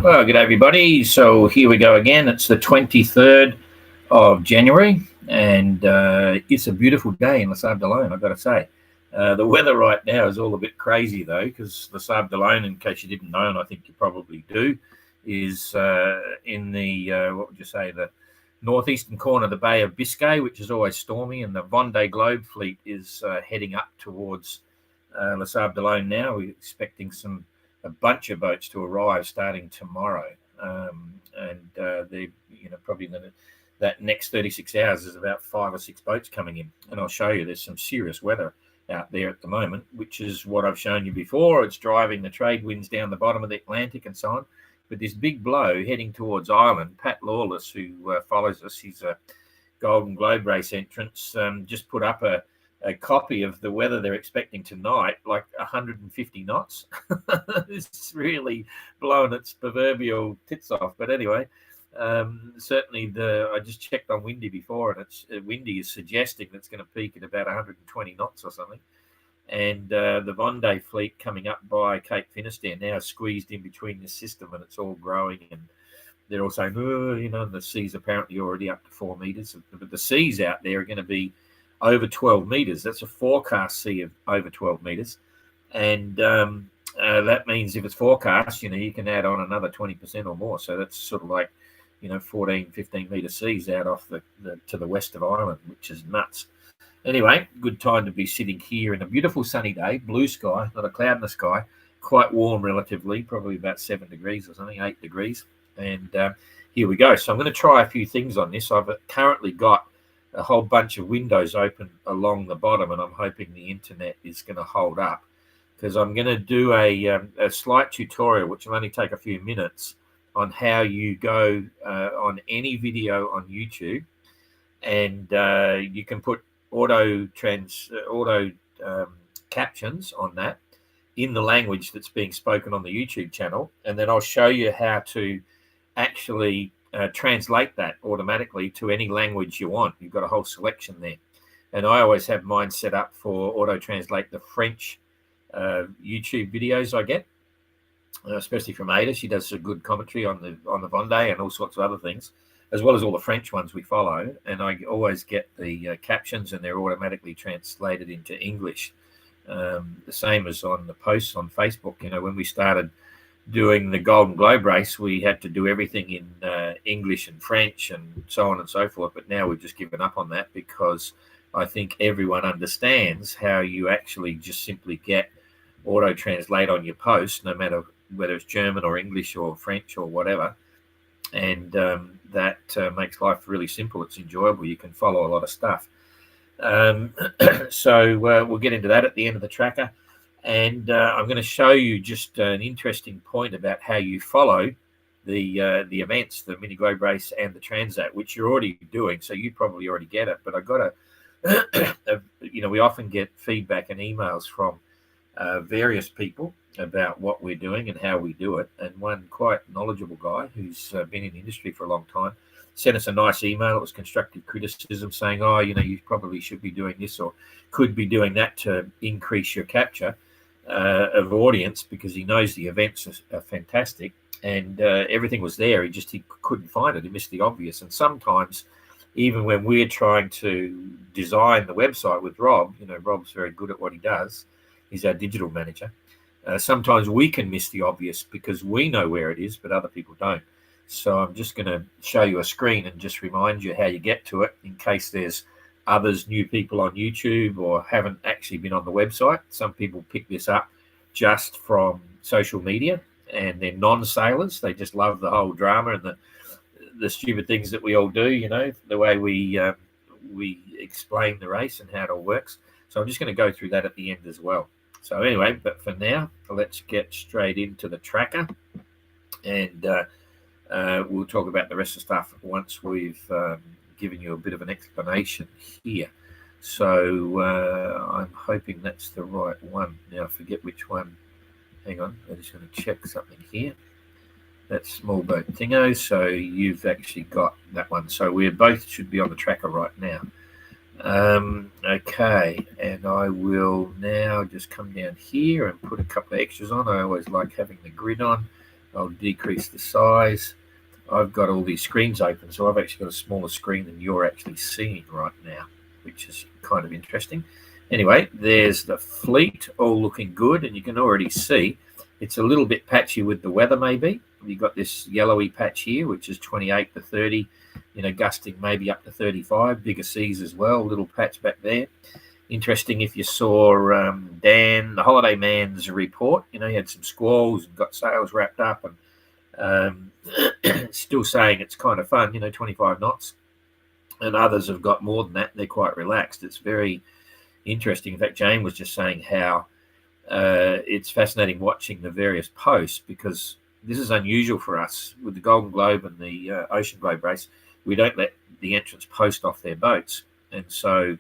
Well, good day, everybody. So here we go again. It's the 23rd of January, and it's a beautiful day in Les Sables d'Olonne, I've got to say. The weather right now is all a bit crazy, though, because Les Sables d'Olonne, in case you didn't know, and I think you probably do, is in the, what would you say, the northeastern corner of the Bay of Biscay, which is always stormy, and the Vendée Globe fleet is heading up towards Les Sables d'Olonne now. We're expecting a bunch of boats to arrive starting tomorrow, and they, probably that next 36 hours is about 5 or 6 boats coming in, and I'll show you there's some serious weather out there at the moment, which is what I've shown you before. It's driving the trade winds down the bottom of the Atlantic and so on. But this big blow heading towards Ireland, Pat Lawless, who follows us, he's a Golden Globe race entrance, just put up a copy of the weather they're expecting tonight, like 150 knots. It's really blowing its proverbial tits off. But anyway, certainly I just checked on Windy before, and it's Windy is suggesting it's going to peak at about 120 knots or something. And the Vendée fleet coming up by Cape Finisterre now squeezed in between the system, and it's all growing. And they're all saying, and the sea's apparently already up to 4 meters. But the seas out there are going to be over 12 meters. That's a forecast sea of over 12 meters. And that means if it's forecast, you can add on another 20% or more. So that's sort of like, 14, 15 meter seas out off to the west of Ireland, which is nuts. Anyway, good time to be sitting here in a beautiful sunny day, blue sky, not a cloud in the sky, quite warm relatively, probably about 7 degrees or something, 8 degrees. And here we go. So I'm going to try a few things on this. I've currently got a whole bunch of windows open along the bottom, and I'm hoping the internet is going to hold up, because I'm going to do a slight tutorial, which will only take a few minutes, on how you go on any video on YouTube, and you can put auto captions on that in the language that's being spoken on the YouTube channel, and then I'll show you how to actually translate that automatically to any language you want. You've got a whole selection there, and I always have mine set up for auto translate the French YouTube videos I get, especially from Ada. She does a good commentary on the Vendée and all sorts of other things, as well as all the French ones we follow. And I always get the captions, and they're automatically translated into English. The same as on the posts on Facebook. When we started doing the Golden Globe race, we had to do everything in English and French and so on and so forth. But now we've just given up on that, because I think everyone understands how you actually just simply get auto translate on your post, no matter whether it's German or English or French or whatever. And that makes life really simple. It's enjoyable. You can follow a lot of stuff. So we'll get into that at the end of the tracker. And I'm going to show you just an interesting point about how you follow the events, the Mini Globe race and the Transat, which you're already doing, so you probably already get it. But I've got we often get feedback and emails from various people about what we're doing and how we do it. And one quite knowledgeable guy who's been in the industry for a long time sent us a nice email. It was constructive criticism saying, you probably should be doing this or could be doing that to increase your capture of audience, because he knows the events are fantastic, and everything was there. He couldn't find it. He missed the obvious. And sometimes, even when we're trying to design the website with Rob, Rob's very good at what he does. He's our digital manager. Sometimes we can miss the obvious because we know where it is, but other people don't. So I'm just going to show you a screen and just remind you how you get to it, in case there's new people on YouTube or haven't actually been on the website. Some people pick this up just from social media, and they're non-sailors. They just love the whole drama and the stupid things that we all do, the way we explain the race and how it all works. So I'm just going to go through that at the end as well. So anyway, but for now, let's get straight into the tracker, and we'll talk about the rest of the stuff once we've given you a bit of an explanation here. So I'm hoping that's the right one. Now I forget which one. Hang on, I'm just going to check something here. That's small boat thingo. So you've actually got that one. So we both should be on the tracker right now. Okay, and I will now just come down here and put a couple of extras on. I always like having the grid on. I'll decrease the size. I've got all these screens open, so I've actually got a smaller screen than you're actually seeing right now, which is kind of interesting. Anyway, there's the fleet all looking good, and you can already see it's a little bit patchy with the weather maybe. You've got this yellowy patch here, which is 28 to 30, gusting maybe up to 35, bigger seas as well, little patch back there. Interesting if you saw Dan, the holiday man's report, he had some squalls and got sails wrapped up and still saying it's kind of fun, 25 knots. And others have got more than that. They're quite relaxed. It's very interesting. In fact, Jane was just saying how it's fascinating watching the various posts, because this is unusual for us with the Golden Globe and the Ocean Globe race. We don't let the entrants post off their boats. And so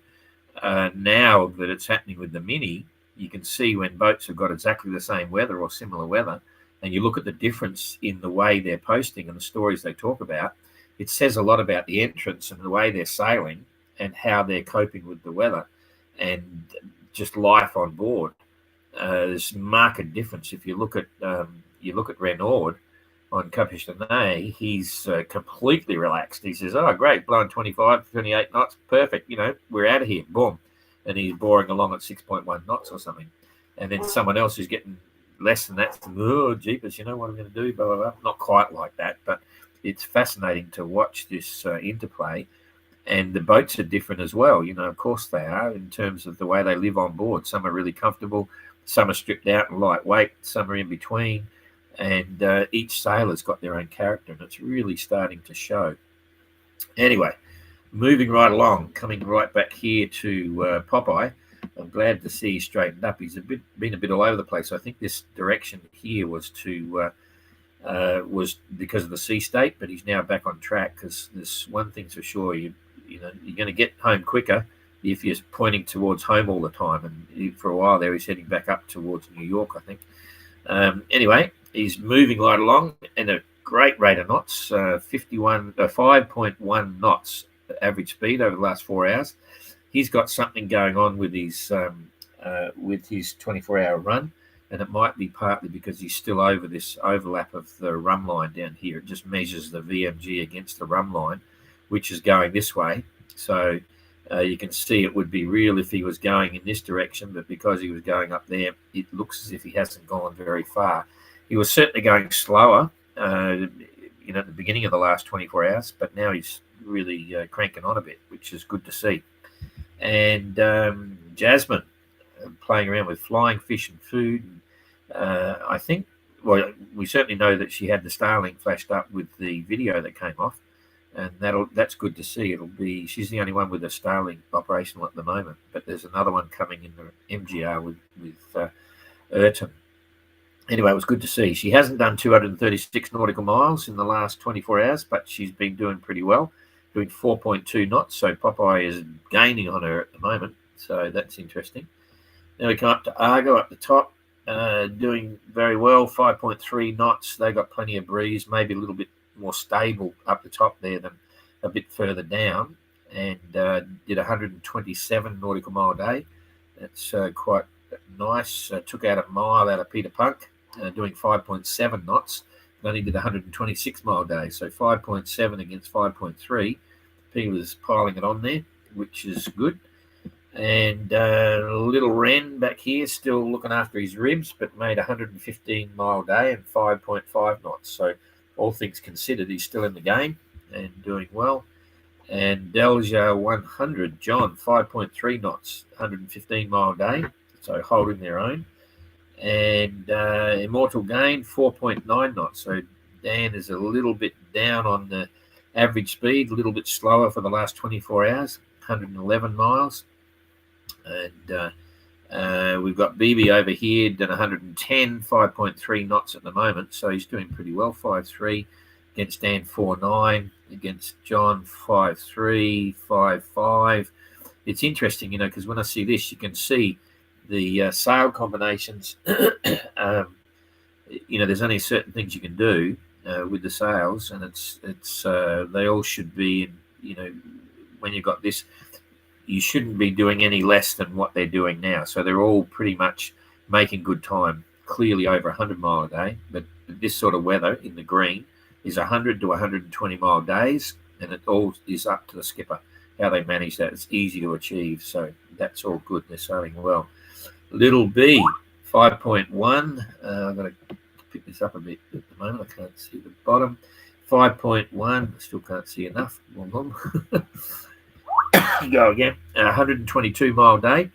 now that it's happening with the Mini, you can see when boats have got exactly the same weather or similar weather, and you look at the difference in the way they're posting and the stories they talk about, it says a lot about the entrants and the way they're sailing and how they're coping with the weather and just life on board. There's marked difference. If you look at Renaud on Capuchin, he's completely relaxed. He says, "Oh, great, blowing 25, 28 knots, perfect. We're out of here, boom," and he's boring along at 6.1 knots or something. And then someone else who's getting less than that, oh, jeepers, what I'm going to do, blah, blah, blah. Not quite like that, but it's fascinating to watch this interplay. And the boats are different as well. Of course they are, in terms of the way they live on board. Some are really comfortable, some are stripped out and lightweight, some are in between. And each sailor's got their own character, and it's really starting to show. Anyway, moving right along, coming right back here to Popeye. I'm glad to see he's straightened up. He's been a bit all over the place. I think this direction here was because of the sea state, but he's now back on track, because there's one thing's for sure, you're going to get home quicker if you're pointing towards home all the time. And for a while there, he's heading back up towards New York, I think. Anyway, he's moving right along at a great rate of knots, 5.1 knots average speed over the last 4 hours. He's got something going on with his 24-hour run, and it might be partly because he's still over this overlap of the rum line down here. It just measures the VMG against the rum line, which is going this way. So you can see it would be real if he was going in this direction, but because he was going up there, it looks as if he hasn't gone very far. He was certainly going slower, at the beginning of the last 24 hours, but now he's really cranking on a bit, which is good to see. And Jasmine playing around with flying fish and food. I think, well, we certainly know that she had the Starlink flashed up with the video that came off, and that's good to see. She's the only one with a Starlink operational at the moment, but there's another one coming in the MGR with Ayrton. Anyway, it was good to see. She hasn't done 236 nautical miles in the last 24 hours, but she's been doing pretty well, doing 4.2 knots. So Popeye is gaining on her at the moment. So that's interesting. Now we come up to Argo up the top, doing very well, 5.3 knots. They got plenty of breeze, maybe a little bit more stable up the top there than a bit further down, and did 127 nautical mile a day. That's quite nice. Took out a mile out of Peter Punk, doing 5.7 knots. Only did 126 mile a day, so 5.7 against 5.3. Peter was piling it on there, which is good. And little Ren back here, still looking after his ribs, but made 115 mile a day and 5.5 knots. So all things considered, he's still in the game and doing well. And Delja 100, John, 5.3 knots, 115 mile a day, so holding their own. And Immortal Gain, 4.9 knots. So Dan is a little bit down on the average speed, a little bit slower for the last 24 hours, 111 miles. And we've got BB over here, done 110, 5.3 knots at the moment. So he's doing pretty well, 5.3 against Dan, 4.9 against John, 5.3, 5.5. It's interesting, because when I see this, you can see the sail combinations. There's only certain things you can do. with the sales, and it's they all should be, when you've got this, you shouldn't be doing any less than what they're doing now. So they're all pretty much making good time, clearly over 100 mile a day. But this sort of weather in the green is 100 to 120 mile days, and it all is up to the skipper how they manage that. It's easy to achieve, so that's all good. They're sailing well. Little B, 5.1. I'm going to pick this up a bit at the moment. I can't see the bottom. 5.1. Still can't see enough. Go again. 122 mile day.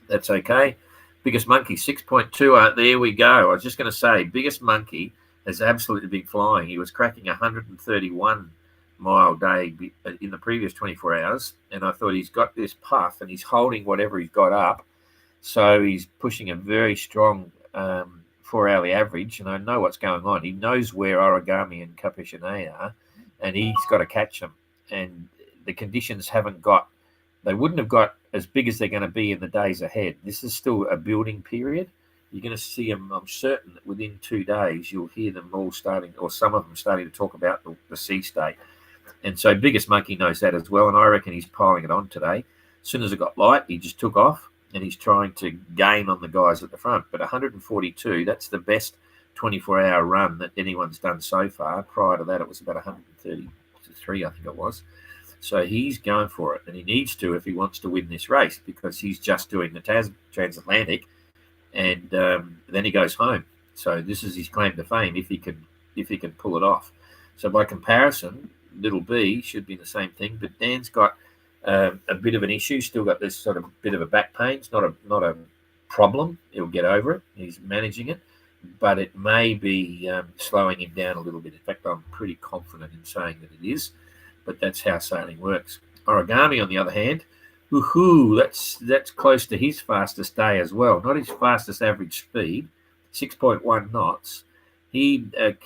That's okay. Biggest monkey, 6.2. There we go. I was just going to say, biggest monkey has absolutely been flying. He was cracking 131 mile day in the previous 24 hours, and I thought he's got this puff and he's holding whatever he's got up, so he's pushing a very strong 4-hourly average, and I know what's going on. He knows where Origami and Caption are, and he's got to catch them, and the conditions they wouldn't have got as big as they're going to be in the days ahead. This is still a building period. You're going to see them, I'm certain that within 2 days you'll hear them all starting, or some of them starting to talk about the sea state. And so biggest monkey knows that as well, and I reckon he's piling it on today. As soon as it got light, he just took off, and he's trying to gain on the guys at the front. But 142, that's the best 24-hour run that anyone's done so far. Prior to that, it was about 133, I think it was. So he's going for it, and he needs to if he wants to win this race, because he's just doing the transatlantic, and then he goes home. So this is his claim to fame if he can pull it off. So by comparison, little B should be the same thing, but Dan's got a bit of an issue. Still got this sort of bit of a back pain. It's not a problem. He'll get over it. He's managing it, but it may be slowing him down a little bit. In fact, I'm pretty confident in saying that it is. But that's how sailing works. Origami, on the other hand, that's close to his fastest day as well. Not his fastest average speed, 6.1 knots.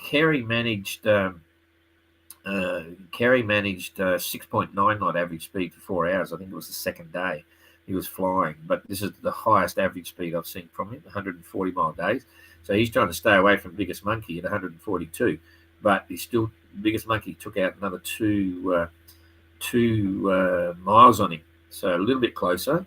Kerry managed 6.9 knot average speed for 4 hours. I think it was the second day he was flying. But this is the highest average speed I've seen from him, 140 mile days. So he's trying to stay away from biggest monkey at 142. But he's still, biggest monkey took out another two miles on him, so a little bit closer.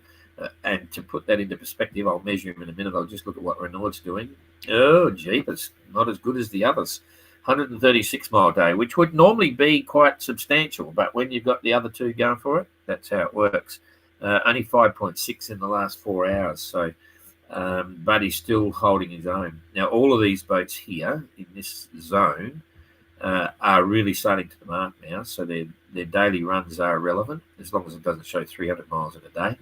And to put that into perspective, I'll measure him in a minute. I'll just look at what Renaud's doing. Oh, jeepers, not as good as the others. 136 mile day, which would normally be quite substantial, but when you've got the other two going for it, that's how it works. Only 5.6 in the last 4 hours, so but he's still holding his own. Now, all of these boats here in this zone are really starting to the mark now, so their daily runs are irrelevant as long as it doesn't show 300 miles in a day.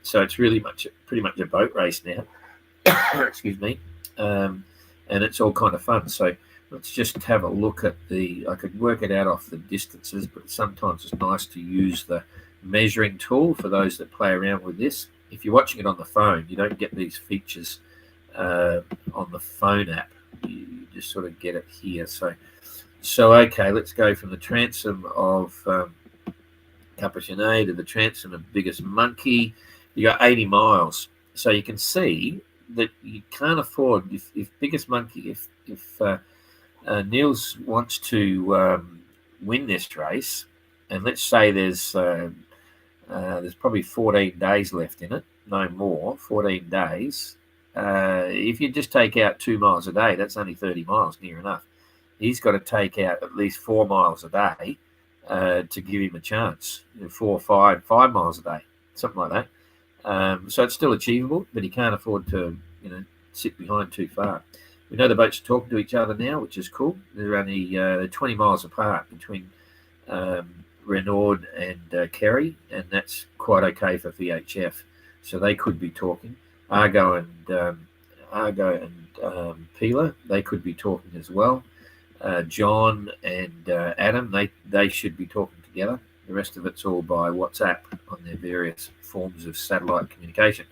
So it's really pretty much a boat race now. Excuse me, and it's all kind of fun. So let's just have a look at I could work it out off the distances, but sometimes it's nice to use the measuring tool for those that play around with this. If you're watching it on the phone, you don't get these features on the phone app. You just sort of get it here. So okay, let's go from the transom of Caption to the transom of biggest monkey. You got 80 miles. So you can see that you can't afford, if biggest monkey, if Niels wants to win this race, and let's say there's probably 14 days left in it, no more, 14 days. If you just take out 2 miles a day, that's only 30 miles, near enough. He's got to take out at least 4 miles a day to give him a chance. 4 or 5 miles a day, something like that. So it's still achievable, but he can't afford to, sit behind too far. We know the boats are talking to each other now, which is cool. They're only 20 miles apart between Renaud and Kerry, and that's quite okay for VHF. So they could be talking. Argo and Peeler, they could be talking as well. John and Adam, they should be talking together. The rest of it's all by WhatsApp on their various forms of satellite communication.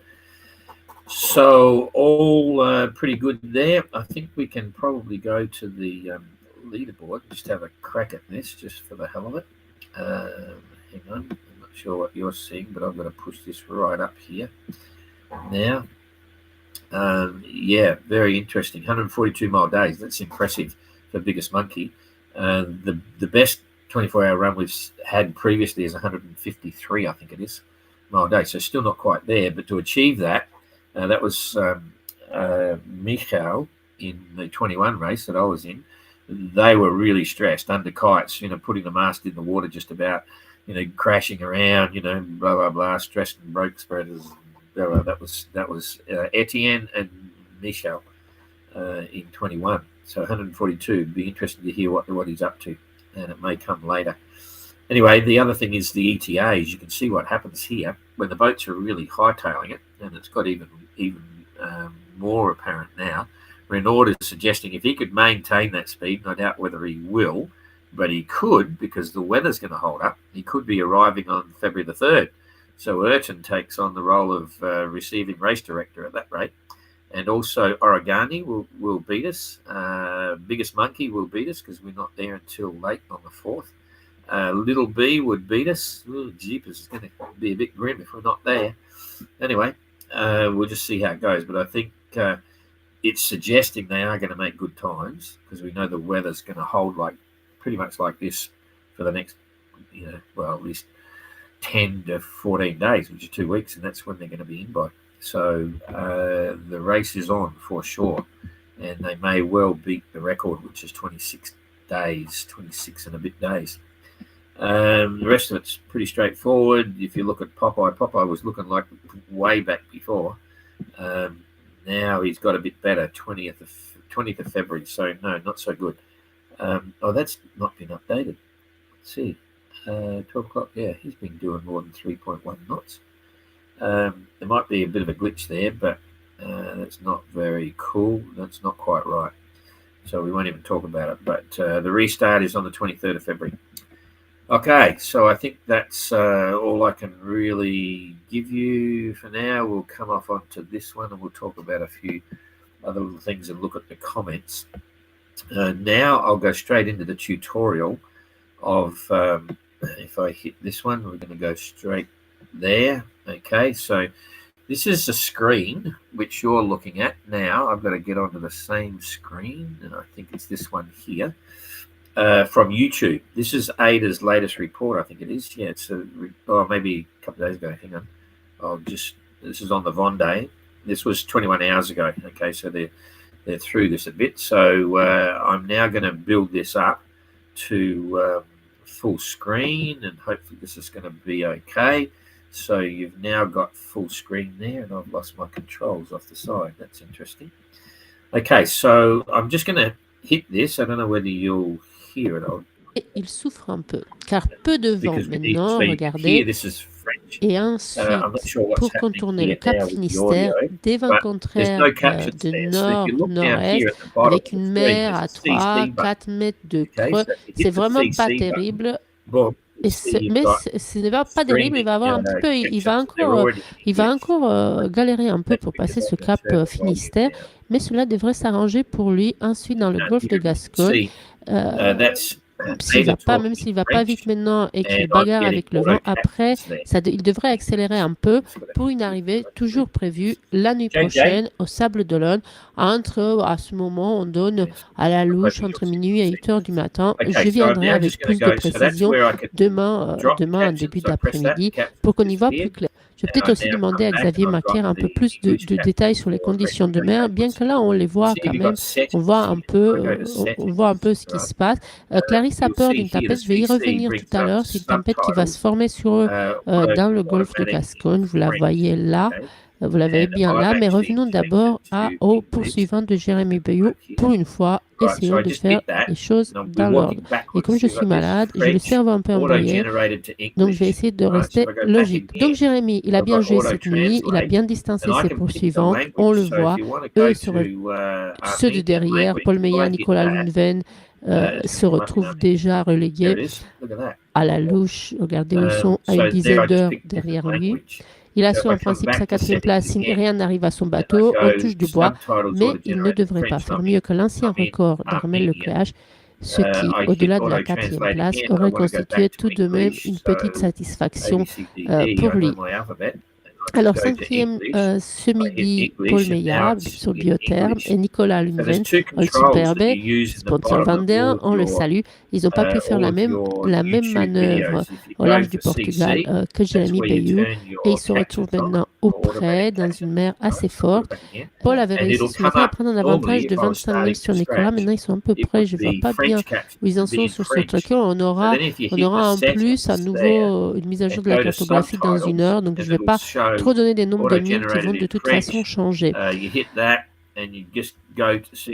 So all pretty good there. I think we can probably go to the leaderboard, just have a crack at this, just for the hell of it. Hang on, I'm not sure what you're seeing, but I'm going to push this right up here now. Yeah, very interesting. 142 mile days. That's impressive for biggest monkey. The best 24-hour run we've had previously is 153, I think it is, mile a day. So still not quite there, but to achieve that, that was Michael in the 21 race that I was in. They were really stressed under kites, putting the mast in the water just about, crashing around, blah, blah, blah, stressed and broke spreaders. Blah, blah. That was Etienne and Michel in 21. So 142. It'd be interesting to hear what he's up to, and it may come later. Anyway, the other thing is the ETAs. You can see what happens here when the boats are really hightailing it, and it's got even more apparent now. Renaud is suggesting if he could maintain that speed, and I doubt whether he will, but he could, because the weather's going to hold up, he could be arriving on February the 3rd. So Urchin takes on the role of receiving race director at that rate. And also Origani will beat us. Biggest Monkey will beat us because we're not there until late on the 4th. Little B would beat us. Ooh, jeepers, it's going to be a bit grim if we're not there. Anyway, we'll just see how it goes. But I think it's suggesting they are going to make good times because we know the weather's going to hold pretty much like this for the next, at least 10 to 14 days, which is 2 weeks, and that's when they're going to be in by. So the race is on for sure, and they may well beat the record, which is 26 and a bit days. The rest of it's pretty straightforward. If you look at Popeye was looking like way back before. Now he's got a bit better, 20th of February, so no, not so good. That's not been updated. Let's see. 12 o'clock, yeah, he's been doing more than 3.1 knots. There might be a bit of a glitch there, but that's not very cool. That's not quite right. So we won't even talk about it. But the restart is on the 23rd of February. Okay, so I think that's all I can really give you for now. We'll come off onto this one and we'll talk about a few other little things and look at the comments. Now I'll go straight into the tutorial of, if I hit this one, we're going to go straight there. Okay, so this is the screen which you're looking at now. I've got to get onto the same screen, and I think it's this one here. From YouTube. This is Ada's latest report, I think it is. Yeah, it's maybe a couple of days ago. Hang on. This is on the Vendée. This was 21 hours ago. Okay, so they're through this a bit. So I'm now going to build this up to full screen, and hopefully this is going to be okay. So you've now got full screen there, and I've lost my controls off the side. That's interesting. Okay, so I'm just going to hit this. I don't know whether you'll hear it. Et il souffre un peu, car peu de vent maintenant, regardez, et ensuite, pour contourner le cap Finistère, des vents contraires de nord-nord-est, avec une mer à 3-4 mètres de creux, c'est vraiment pas terrible. Mais ce n'est pas terrible, il va avoir un petit peu, il va encore galérer un peu pour passer ce cap Finistère, mais cela devrait s'arranger pour lui. Ensuite, dans le golfe de Gascogne, même s'il va pas vite maintenant et qu'il bagarre avec le vent, après, il devrait accélérer un peu pour une arrivée toujours prévue la nuit prochaine au Sable d'Olonne. À ce moment, on donne à la louche entre minuit et 8 heures du matin. Je viendrai avec plus de précision demain en début d'après-midi pour qu'on y voit plus clair. Je vais peut-être aussi demander à Xavier Macaire un peu plus de détails sur les conditions de mer, bien que là, on les voit quand même, on voit un peu ce qui se passe. Clarisse a peur d'une tempête, je vais y revenir tout à l'heure. C'est une tempête qui va se former sur eux dans le golfe de Gascogne. Vous la voyez là, vous la voyez bien là, mais revenons d'abord au poursuivant de Jérémy Bayou. Pour une fois, essayons de faire les choses dans l'ordre. Et comme je suis malade, j'ai le cerveau un peu embrouillé, donc je vais essayer de rester logique. Donc Jérémy, il a bien joué cette nuit, il a bien distancé ses poursuivants, on le voit. Eux, ceux de derrière, Paul Meillat, Nicolas Lundven, se retrouvent déjà relégués à la louche. Regardez où ils sont, à une dizaine d'heures derrière lui. Il assure en principe sa 4e place si rien n'arrive à son bateau, on touche du bois, mais il ne devrait pas faire mieux que l'ancien record d'Armel Lecléache, ce qui, au-delà de la 4e place, aurait constitué tout de même une petite satisfaction pour lui. Alors, cinquième ce midi, Paul Meillat sur Biotherm et Nicolas Lundven, Superbe, sponsor 21, on le salue. Ils n'ont pas pu faire la même manœuvre au large du Portugal que Jérémy Bayou et ils se retrouvent maintenant auprès dans une mer assez forte. Paul avait réussi ce matin à prendre un avantage de 25 000 sur Nicolas. Maintenant, ils sont un peu près. Je ne vois pas bien où ils en sont sur ce tracker. On aura en plus à nouveau une mise à jour de la cartographie dans 1 heure. Donc, je ne vais pas trop donner des nombres de milles qui vont de toute façon changer.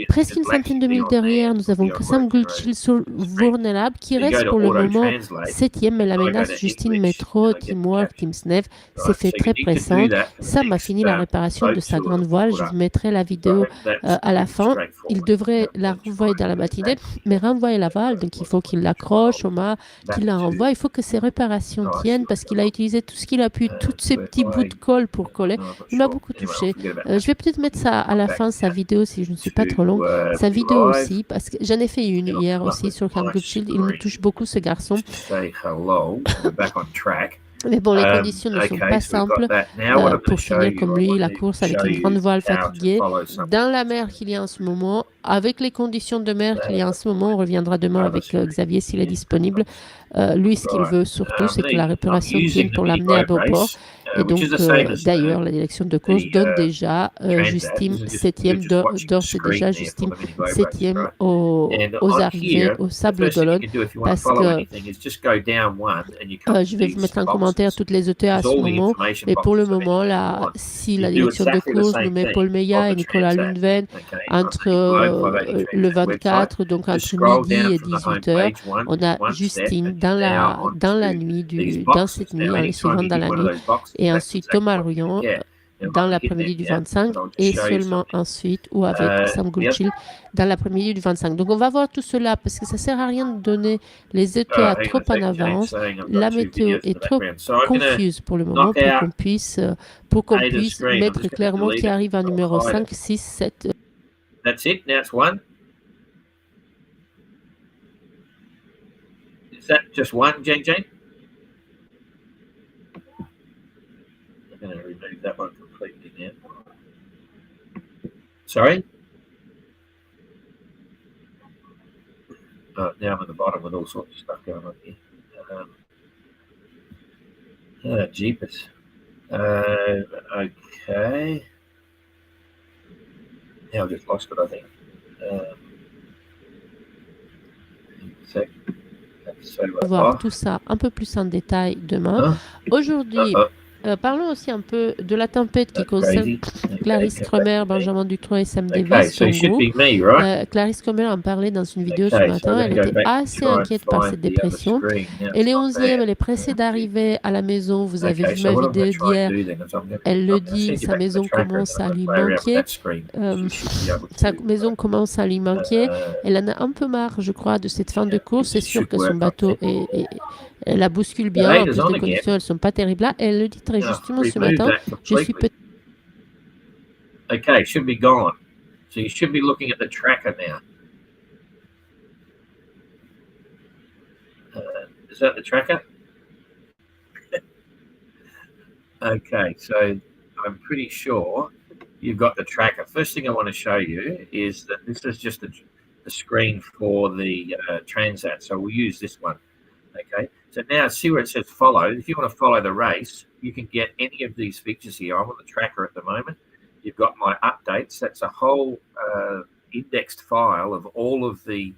Presque une centaine de milles derrière, nous avons Sam Gulchil Vulnerable qui reste pour le moment 7e, mais la menace Justine Metro, Teamwork, Team Snev s'est fait très pressante. Sam a fini la réparation de sa grande voile. Je vous mettrai la vidéo à la fin. Il devrait la renvoyer dans la matinée, mais renvoyer la voile, donc il faut qu'il l'accroche au mât, qu'il la renvoie. Il faut que ses réparations tiennent parce qu'il a utilisé tout ce qu'il a pu, tous ces petits bouts de colle pour coller. Il m'a beaucoup touché. Je vais peut-être mettre ça à la fin, sa vidéo, si je ne suis pas trop longue. Sa vidéo aussi, parce que j'en ai fait une hier aussi sur Camp Shield. Il me touche beaucoup, ce garçon. Mais bon, les conditions ne sont pas simples pour finir comme lui, la course avec une grande voile fatiguée, dans la mer qu'il y a en ce moment, avec les conditions de mer qu'il y a en ce moment. On reviendra demain avec Xavier s'il est disponible. Lui, ce qu'il veut surtout, c'est que la réparation tienne pour l'amener à bon port. Et donc, d'ailleurs, la direction de course donne déjà Justine 7e, d'ores et déjà Justine 7e aux arrivées au Sable d'Olonne, parce que je vais vous mettre en commentaire toutes les ETA à ce moment, mais pour le moment, là, si la direction de course nous met Paul Meillat et Nicolas Lundven entre le 24, donc entre midi et 18h, on a Justine dans cette nuit, en les suivant dans la nuit, et ensuite Thomas Rouillon dans l'après-midi du 25 et seulement ensuite ou avec Sam Gulchil dans l'après-midi du 25. Donc on va voir tout cela parce que ça sert à rien de donner les ETA trop en avance. La météo est trop confuse pour le moment pour qu'on puisse mettre clairement qui arrive en numéro 5, 6, 7. That's it. Now it's one. Is that just one, Jane? I'm going to remove that one completely now. Sorry? Now I'm at the bottom with all sorts of stuff going on here. Jeepers. Okay. Now I've just lost it, I think. On va voir tout ça un peu plus en détail demain. Aujourd'hui, parlons aussi un peu de la tempête qui concerne Clarisse Kremer, Benjamin Dutroux et Sam Davis. Clarisse Kremer en parlait dans une vidéo ce matin. Elle était assez inquiète par cette dépression. Elle est 11e, elle est pressée d'arriver à la maison. Vous avez vu ma vidéo d'hier. Elle le dit, sa maison commence à lui manquer. Elle en a un peu marre, je crois, de cette fin de course. C'est sûr que son bateau la bouscule bien. En plus, les conditions, elles ne sont pas terribles là. Elle le dit très justement ce matin. Je suis peut-être... Okay, it should be gone. So you should be looking at the tracker now. Is that the tracker? Okay, so I'm pretty sure you've got the tracker. First thing I want to show you is that this is just the screen for the Transat. So we'll use this one. Okay, so now see where it says follow. If you want to follow the race, you can get any of these features here. I'm on the tracker at the moment. You've got my updates. That's a whole indexed file of all of the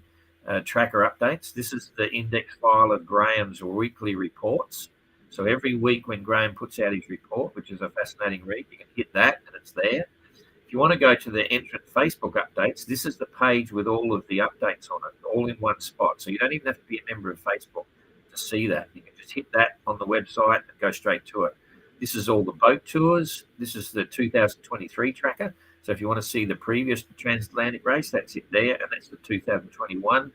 tracker updates. This is the index file of Graham's weekly reports. So every week when Graham puts out his report, which is a fascinating read, you can hit that and it's there. If you want to go to the entrant Facebook updates, this is the page with all of the updates on it, all in one spot. So you don't even have to be a member of Facebook to see that. You can just hit that on the website and go straight to it. This is all the boat tours. This is the 2023 tracker. So if you want to see the previous transatlantic race, that's it there. And that's the 2021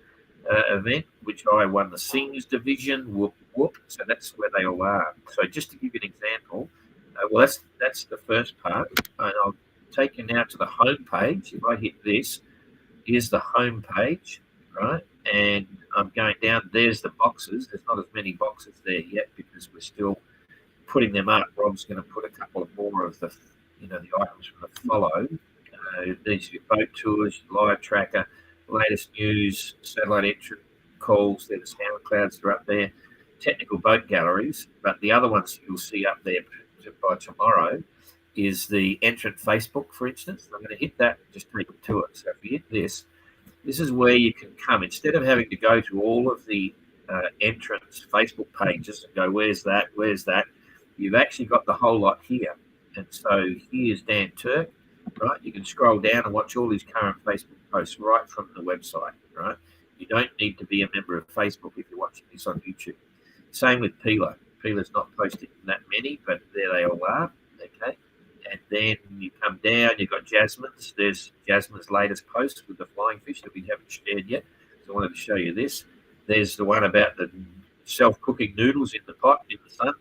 event, which I won the seniors division. Whoop, whoop. So that's where they all are. So just to give you an example, well, that's the first part. And I'll take you now to the home page. If I hit this, here's the home page, right? And I'm going down. There's the boxes. There's not as many boxes there yet because we're still putting them up. Rob's going to put a couple of more of the, the items from the follow. These are your boat tours, your live tracker, latest news, satellite entry calls. There's SoundClouds that are up there, technical boat galleries. But the other ones you'll see up there by tomorrow is the entrant Facebook, for instance. I'm going to hit that, just take it to it. So if you hit this is where you can come. Instead of having to go to all of the entrants Facebook pages and go, where's that, you've actually got the whole lot here. And so here's Dan Turk, right? You can scroll down and watch all his current Facebook posts right from the website, right? You don't need to be a member of Facebook if you're watching this on YouTube. Same with Peeler. Peeler's not posting that many, but there they all are, okay? And then you come down, you've got Jasmine's. There's Jasmine's latest post with the flying fish that we haven't shared yet. So I wanted to show you this. There's the one about the self-cooking noodles in the pot in the sun,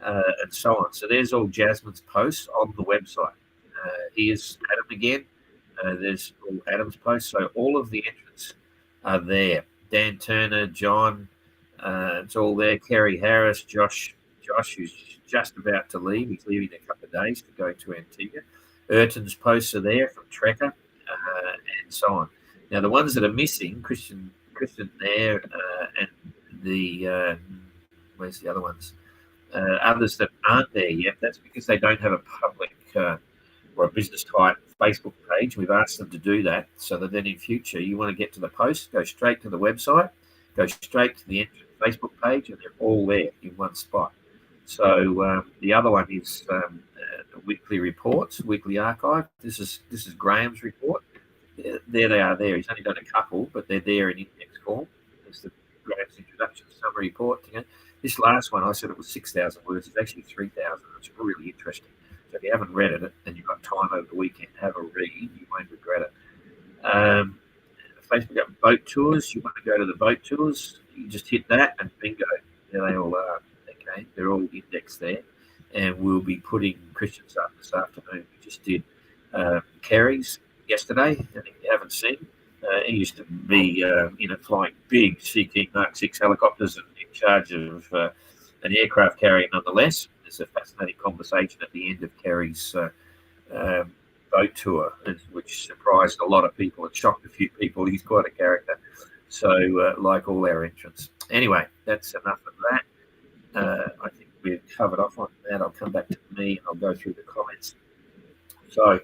and so on. So there's all Jasmine's posts on the website. Here's Adam again. There's all Adam's posts. So all of the entrants are there. Dan Turner, John, it's all there. Kerry Harris, Josh, who's just about to leave. He's leaving in a couple of days to go to Antigua. Urton's posts are there from Trekker, and so on. Now, the ones that are missing, Christian there, and the, where's the other ones? Others that aren't there yet, that's because they don't have a public or a business type Facebook page. We've asked them to do that so that then in future you want to get to the post, go straight to the website, go straight to the Facebook page, and they're all there in one spot. So the other one is the weekly reports, weekly archive. This is Graham's report. There they are there. He's only done a couple, but they're there in index form. There's the Graham's introduction summary report. This last one, I said it was 6,000 words. It's actually 3,000. It's really interesting. So if you haven't read it and you've got time over the weekend, have a read. You won't regret it. Facebook got boat tours. You want to go to the boat tours, you just hit that and bingo. There they all are. Okay, they're all indexed there. And we'll be putting Christian's up this afternoon. We just did Kerry's yesterday. And if you haven't seen, he used to be flying big Sea King Mark 6 helicopters and in charge of an aircraft carrier nonetheless. There's a fascinating conversation at the end of Kerry's boat tour, which surprised a lot of people and shocked a few people. He's quite a character. So, like all our entrants. Anyway, that's enough of that. I think we've covered off on that. I'll come back to me and I'll go through the comments. So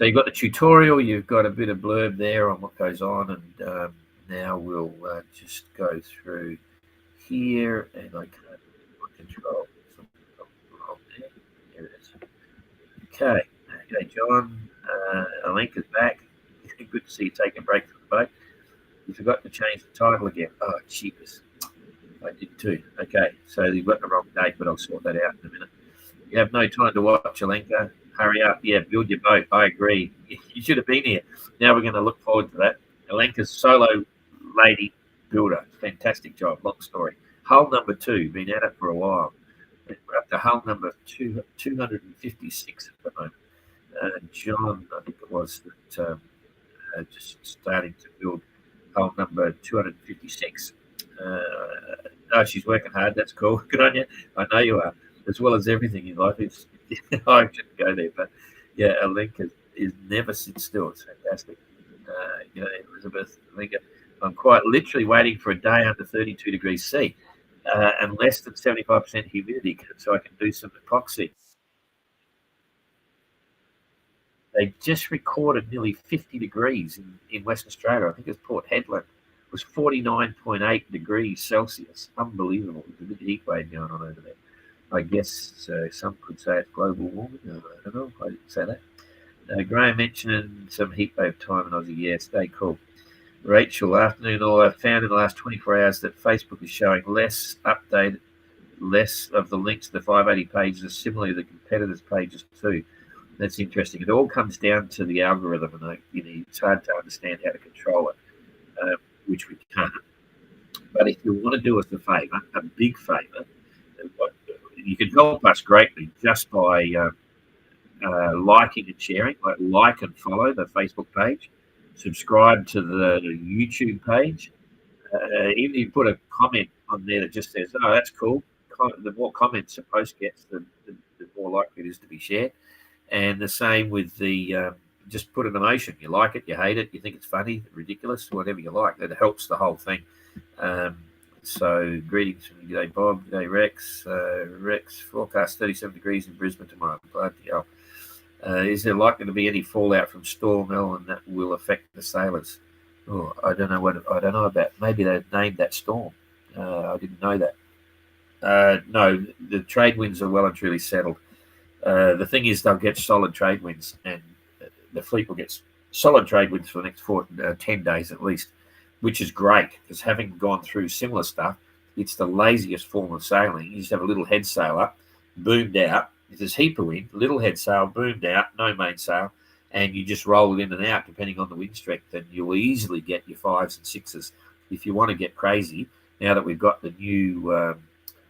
you've got the tutorial. You've got a bit of blurb there on what goes on. And now we'll just go through here. And I can't control. There it is. Okay. Okay, John. Alenka's back. Good to see you taking a break from the boat. You forgot to change the title again. Oh, cheapest. I did too. Okay, so you've got the wrong date, but I'll sort that out in a minute. You have no time to watch, Alenka. Hurry up. Yeah, build your boat. I agree. You should have been here. Now we're going to look forward to that. Alenka's solo lady builder. Fantastic job. Long story. Hull number 2. Been at it for a while. We're up to hull number 256 at the moment. John, I think it was, that just starting to build hull number 256. She's working hard. That's cool. Good on you. I know you are. As well as everything in life. I shouldn't go there, but yeah, Alenka is never sit still. It's fantastic. Elizabeth, Alenka, I'm quite literally waiting for a day under 32 degrees C and less than 75% humidity so I can do some epoxy. They just recorded nearly 50 degrees in Western Australia. I think it's Port Hedland. It was 49.8 degrees Celsius. Unbelievable. There's a bit of heat wave going on over there. I guess some could say it's global warming. I don't know. I didn't say that. Graham mentioned some heat wave time in Aussie. Yeah, stay cool. Rachel, afternoon all. I found in the last 24 hours that Facebook is showing less updated, less of the links to the 580 pages, similarly to the competitors' pages too. That's interesting. It all comes down to the algorithm, and it's hard to understand how to control it, which we can't. But if you want to do us a favour, a big favour, you can help us greatly just by liking and sharing. Like and follow the Facebook page. Subscribe to the YouTube page. Even if you put a comment on there that just says, "Oh, that's cool," more comments a post gets, the more likely it is to be shared. And the same with the just put an emotion. You like it, you hate it, you think it's funny, ridiculous, whatever you like. That helps the whole thing. So greetings from you, g'day Bob, g'day Rex. Rex, forecast 37 degrees in Brisbane tomorrow. Bloody hell. Is there likely to be any fallout from Storm Ellen that will affect the sailors? Oh, I don't know about. Maybe they named that storm. I didn't know that. No, the trade winds are well and truly settled. The thing is, they'll get solid trade winds, and the fleet will get solid trade winds for the next 10 days at least, which is great, because having gone through similar stuff, it's the laziest form of sailing. You just have a little head sail up, boomed out. If there's heap of wind, little head sail, boomed out, no mainsail, and you just roll it in and out depending on the wind strength, and you'll easily get your 5s and 6s. If you want to get crazy, now that we've got the new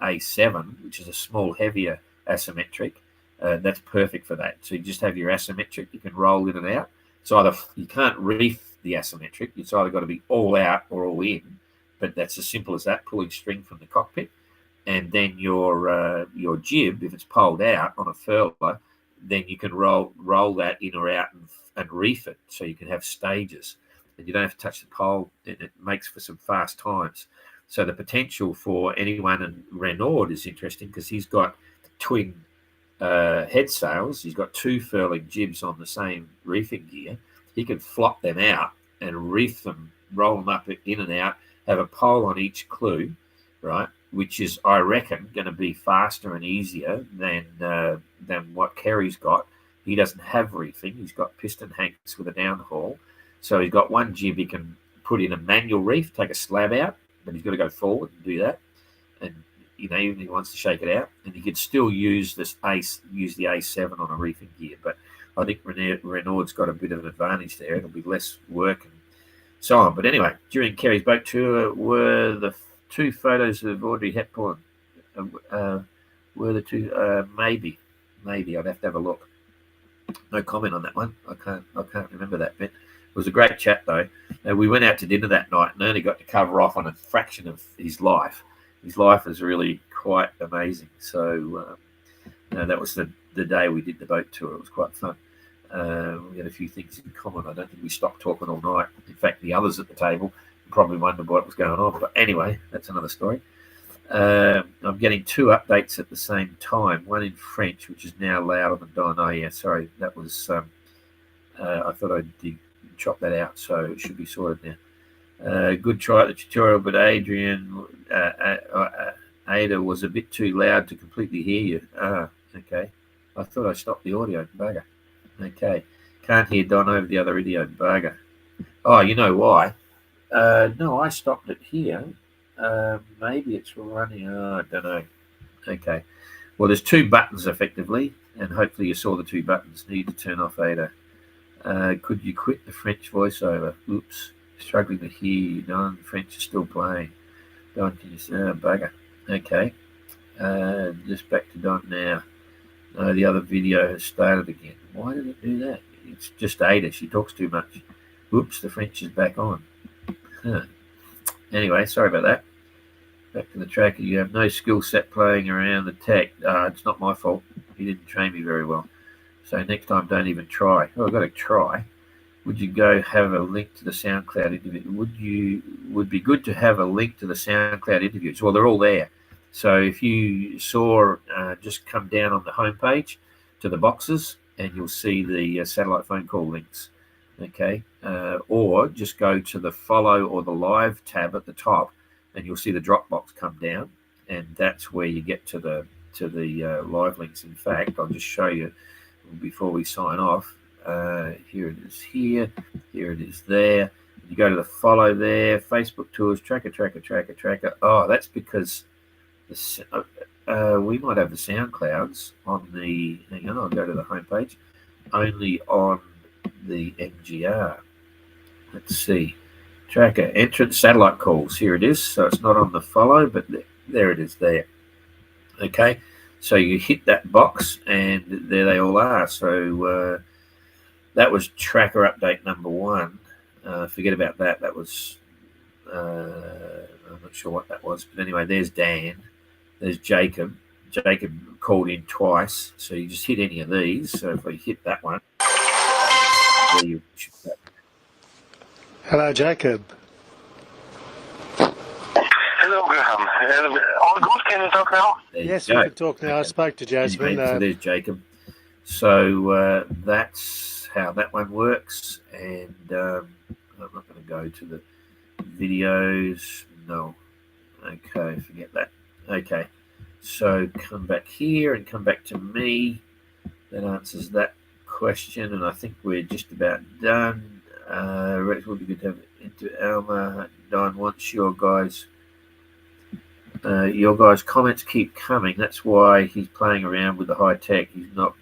A7, which is a small, heavier asymmetric, that's perfect for that. So you just have your asymmetric, you can roll in and out. It's either, you can't reef the asymmetric, it's either got to be all out or all in, but that's as simple as that, pulling string from the cockpit. And then your jib, if it's poled out on a furler, then you can roll that in or out and reef it, so you can have stages, and you don't have to touch the pole, and it makes for some fast times. So the potential for anyone, and Renaud is interesting because he's got twin head sails. He's got 2 furling jibs on the same reefing gear. He can flop them out and reef them, roll them up in and out, have a pole on each clue, right? Which is, I reckon, going to be faster and easier than what Kerry's got. He doesn't have reefing. He's got piston hanks with a downhaul. So he's got one jib he can put in a manual reef, take a slab out, but he's got to go forward and do that. And, even if he wants to shake it out, and he could still use the A7 on a reefing gear. But I think Renaud's got a bit of an advantage there. It'll be less work and so on. But anyway, during Kerry's boat tour, were the 2 photos of Audrey Hepburn, were the 2, maybe I'd have to have a look. No comment on that one. I can't remember that bit. It was a great chat though. We went out to dinner that night and only got to cover off on a fraction of his life. His life is really quite amazing. So that was the day we did the boat tour. It was quite fun. We had a few things in common. I don't think we stopped talking all night. In fact, the others at the table probably wondered what was going on. But anyway, that's another story. I'm getting 2 updates at the same time. One in French, which is now louder than Don. Oh, yeah, sorry. That was, I thought I did chop that out, so it should be sorted now. Good try at the tutorial, but Ada was a bit too loud to completely hear you. Okay. I thought I stopped the audio. Bugger. Okay. Can't hear Don over the other video. Bugger. Oh, you know why? No, I stopped it here. Maybe it's running. I don't know. Okay. Well, there's 2 buttons effectively, and hopefully you saw the 2 buttons. Need to turn off Ada. Could you quit the French voiceover? Oops. Struggling to hear you, Don. French is still playing. Don, can you say bugger? Okay. Just back to Don now. No, the other video has started again. Why did it do that? It's just Ada. She talks too much. Oops, the French is back on. Huh. Anyway, sorry about that. Back to the tracker. You have no skill set playing around the tech. It's not my fault. He didn't train me very well. So next time, don't even try. Oh, I've got to try. Would you go have a link to the SoundCloud interview? Would be good to have a link to the SoundCloud interviews. Well, they're all there. So if you saw, just come down on the homepage to the boxes and you'll see the satellite phone call links. Okay. Or just go to the follow or the live tab at the top and you'll see the Dropbox come down, and that's where you get to the live links. In fact, I'll just show you before we sign off. Here it is here it is there. You go to the follow there, Facebook tours, tracker. Oh, that's because we might have the SoundClouds on the, hang on, I'll go to the homepage, only on the MGR. Let's see, tracker, entrance satellite calls, here it is. So it's not on the follow, but there it is there. Okay, so you hit that box and there they all are. So that was tracker update number 1. Forget about that. That was, I'm not sure what that was. But anyway, there's Dan. There's Jacob. Jacob called in twice, so you just hit any of these. So if we hit that one, there you should go. Hello, Jacob. Hello, Graham. All good? Can you talk now? Yes, we can talk now. Okay. I spoke to Jasmine. Anyway, so there's Jacob. So that's how that one works. And I'm not going to go to the videos. No. Okay, forget that. Okay. So come back here and come back to me. That answers that question. And I think we're just about done. Rex would be good to have into Alma. Don wants your guys' comments keep coming. That's why he's playing around with the high tech. He's not.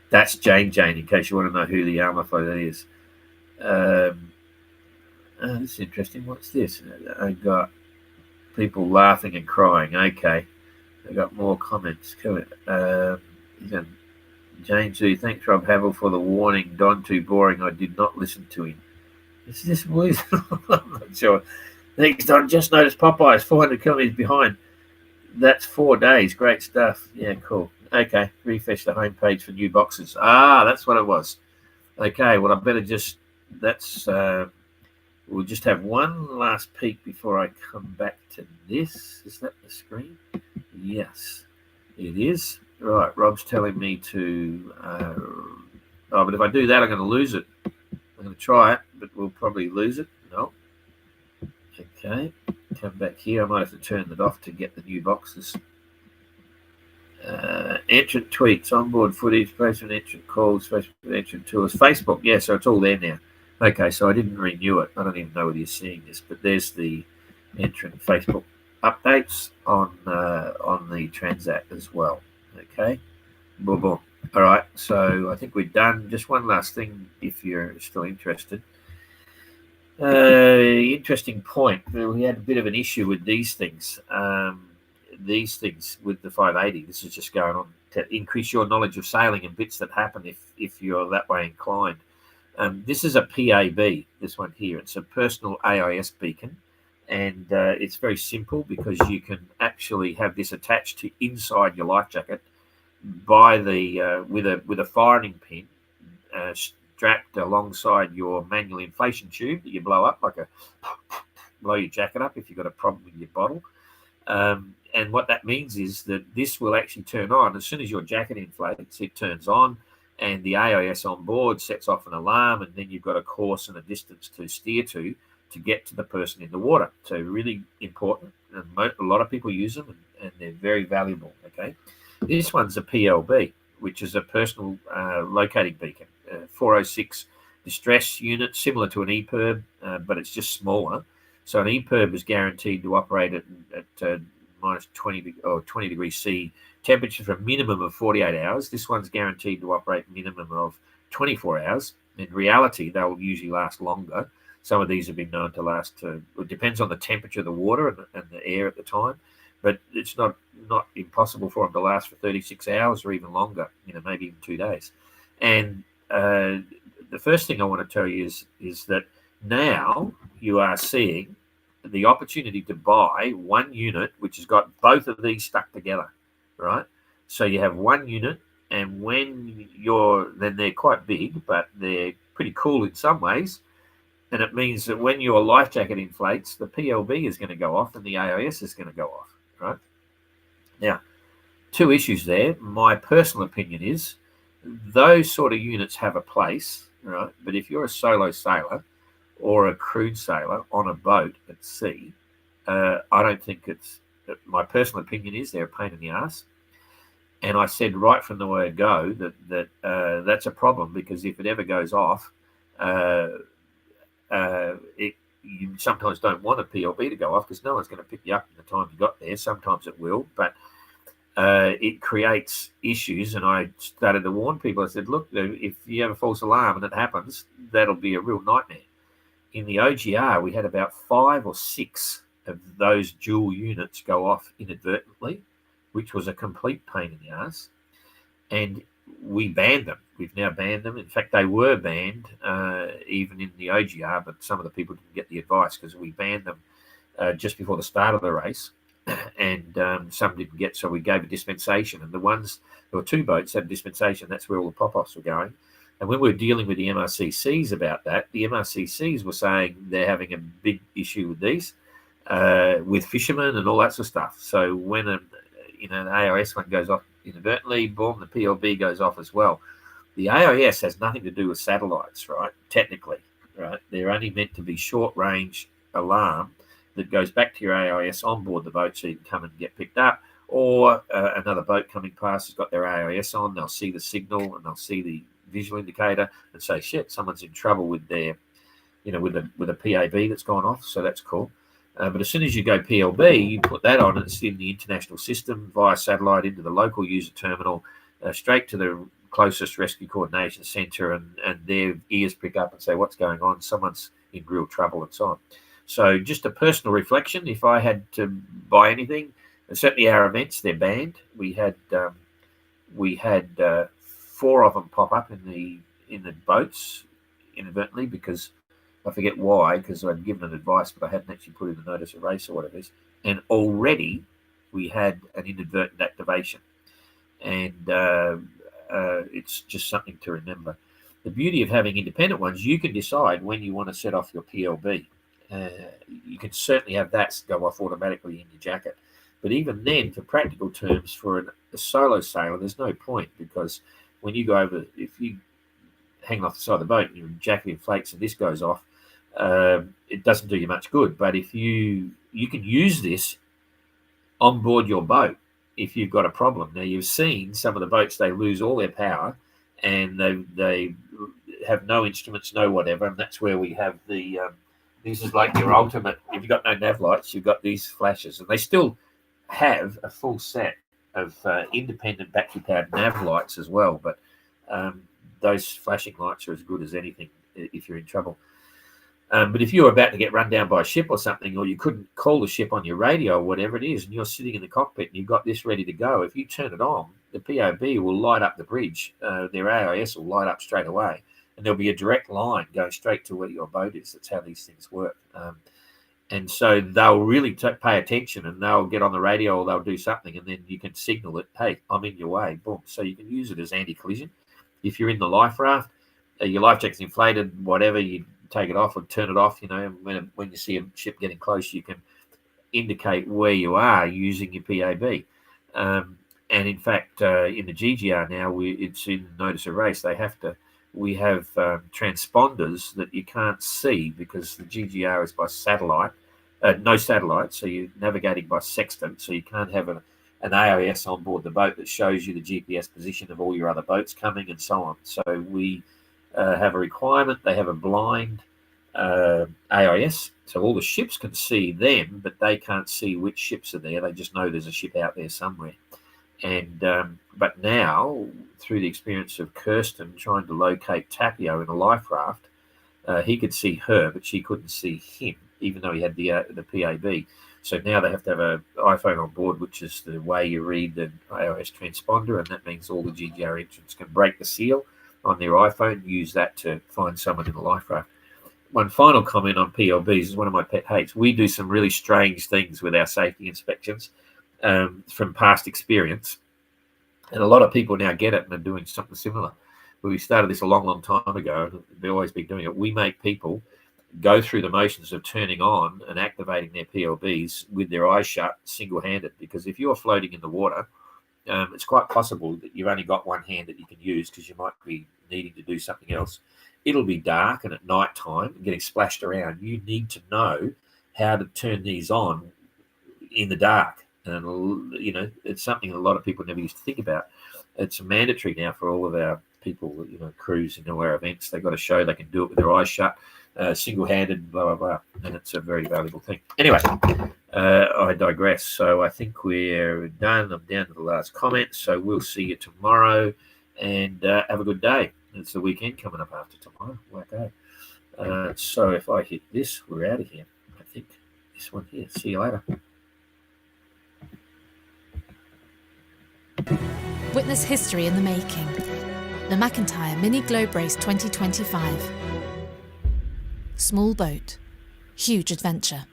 That's Jane, in case you want to know who the Alma photo is. This is interesting. What's this? I got people laughing and crying. Okay. I got more comments. Jane G, thanks Rob Havel for the warning. Don too boring. I did not listen to him. Is this voice? I'm not sure. Next on, just noticed Popeyes 400 kilometers behind. That's 4 days. Great stuff. Yeah, cool. Okay, refresh the homepage for new boxes. That's what it was. Okay, well I better just. We'll just have one last peek before I come back to this. Is that the screen? Yes, it is. Right, Rob's telling me to. But if I do that, I'm going to lose it. I'm going to try it, but we'll probably lose it. No. Okay, come back here. I might have to turn it off to get the new boxes. Entrant tweets, onboard footage, placement, entrant calls, Facebook, entrant tours, Facebook. Yeah, so it's all there now. Okay, so I didn't renew it. I don't even know whether you're seeing this, but there's the entrant Facebook updates on the Transat as well. Okay, boom, boom. All right, so I think we're done. Just one last thing, if you're still interested. Interesting point. We had a bit of an issue with these things. With the 580. This is just going on to increase your knowledge of sailing and bits that happen if you're that way inclined. This is a PAB, this one here. It's a personal AIS beacon, and it's very simple because you can actually have this attached to inside your life jacket by the with a firing pin strapped alongside your manual inflation tube that you blow up blow your jacket up if you've got a problem with your bottle. And what that means is that this will actually turn on as soon as your jacket inflates. It turns on, and the AIS on board sets off an alarm, and then you've got a course and a distance to steer to get to the person in the water. So really important, and a lot of people use them, and they're very valuable. Okay, this one's a PLB, which is a personal locating beacon, 406 distress unit, similar to an EPIRB, but it's just smaller. So an EPIRB is guaranteed to operate at minus 20 or 20 degrees C temperature for a minimum of 48 hours. This one's guaranteed to operate minimum of 24 hours. In reality, they'll usually last longer. Some of these have been known to last. It depends on the temperature of the water and the air at the time, but it's not impossible for them to last for 36 hours or even longer. Maybe even 2 days. And the first thing I want to tell you is that now you are seeing the opportunity to buy one unit which has got both of these stuck together, right? So you have one unit, and then they're quite big, but they're pretty cool in some ways. And it means that when your life jacket inflates, the PLB is going to go off and the AIS is going to go off, right? Now, two issues there. My personal opinion is those sort of units have a place, right? But if you're a solo sailor or a crewed sailor on a boat at sea, I don't think my personal opinion is they're a pain in the ass. And I said right from the word go that that's a problem, because if it ever goes off, you sometimes don't want a PLB to go off because no one's going to pick you up in the time you got there. Sometimes it will, but it creates issues. And I started to warn people. I said, look, if you have a false alarm and it happens, that'll be a real nightmare. In the OGR, we had about 5 or 6 of those dual units go off inadvertently, which was a complete pain in the ass. And we banned them. We've now banned them. In fact, they were banned even in the OGR, but some of the people didn't get the advice because we banned them just before the start of the race. and some didn't get, so we gave a dispensation. And the ones, there were 2 boats had a dispensation. That's where all the pop-offs were going. And when we were dealing with the MRCCs about that, the MRCCs were saying they're having a big issue with these, with fishermen and all that sort of stuff. So when the AIS one goes off inadvertently, boom, the PLB goes off as well. The AIS has nothing to do with satellites, right? Technically, right? They're only meant to be short-range alarm that goes back to your AIS on board the boat so you can come and get picked up. Or another boat coming past has got their AIS on. They'll see the signal and they'll see the visual indicator and say, shit, someone's in trouble with their, with a PAB that's gone off. So that's cool. But as soon as you go PLB, you put that on, and it's in the international system via satellite into the local user terminal, straight to the closest rescue coordination centre, and their ears pick up and say, what's going on? Someone's in real trouble and so on. So just a personal reflection, if I had to buy anything, and certainly our events, they're banned. We had 4 of them pop up in the boats inadvertently, because I forget why, because I'd given an advice, but I hadn't actually put in the notice of race or whatever it is. And already we had an inadvertent activation. And it's just something to remember. The beauty of having independent ones, you can decide when you want to set off your PLB. You can certainly have that go off automatically in your jacket. But even then, for practical terms, for a solo sailor, there's no point, because when you go over, if you hang off the side of the boat and your jacket inflates and this goes off, it doesn't do you much good. But if you can use this on board your boat if you've got a problem. Now, you've seen some of the boats, they lose all their power and they have no instruments, no whatever, and that's where we have the this is like your ultimate. If you've got no nav lights, you've got these flashes, and they still have a full set of independent battery-powered nav lights as well. But those flashing lights are as good as anything if you're in trouble. But if you're about to get run down by a ship or something, or you couldn't call the ship on your radio or whatever it is, and you're sitting in the cockpit and you've got this ready to go, if you turn it on, the POB will light up the bridge. Their AIS will light up straight away, and there'll be a direct line going straight to where your boat is. That's how these things work. And so they'll really pay attention, and they'll get on the radio or they'll do something, and then you can signal it, hey, I'm in your way, boom. So you can use it as anti-collision. If you're in the life raft, your life jacket's inflated, whatever, you take it off or turn it off. When you see a ship getting close, you can indicate where you are using your PAB. And in fact, in the GGR now, it's in notice of race. We have transponders that you can't see because the GGR is by satellite, no satellite, so you're navigating by sextant, so you can't have an AIS on board the boat that shows you the GPS position of all your other boats coming and so on. So we have a requirement. They have a blind AIS, so all the ships can see them, but they can't see which ships are there. They just know there's a ship out there somewhere. And but now, through the experience of Kirsten trying to locate Tapio in a life raft, he could see her, but she couldn't see him, even though he had the PAB. So now they have to have an iPhone on board, which is the way you read the AIS transponder, and that means all the GGR entrants can break the seal on their iPhone and use that to find someone in a life raft. One final comment on PLBs is one of my pet hates. We do some really strange things with our safety inspections from past experience. And a lot of people now get it and are doing something similar. We started this a long, long time ago, and they've always been doing it. We make people go through the motions of turning on and activating their PLBs with their eyes shut single-handed, because if you're floating in the water, it's quite possible that you've only got one hand that you can use because you might be needing to do something else. It'll be dark and at night time and getting splashed around. You need to know how to turn these on in the dark. And, it's something a lot of people never used to think about. It's mandatory now for all of our people, crews in our events. They've got to show they can do it with their eyes shut, single-handed, blah, blah, blah. And it's a very valuable thing. Anyway, I digress. So I think we're done. I'm down to the last comment. So we'll see you tomorrow, and have a good day. It's the weekend coming up after tomorrow. Okay. So if I hit this, we're out of here. I think this one here. See you later. Witness history in the making. The McIntyre Mini Globe Race 2025. Small boat, huge adventure.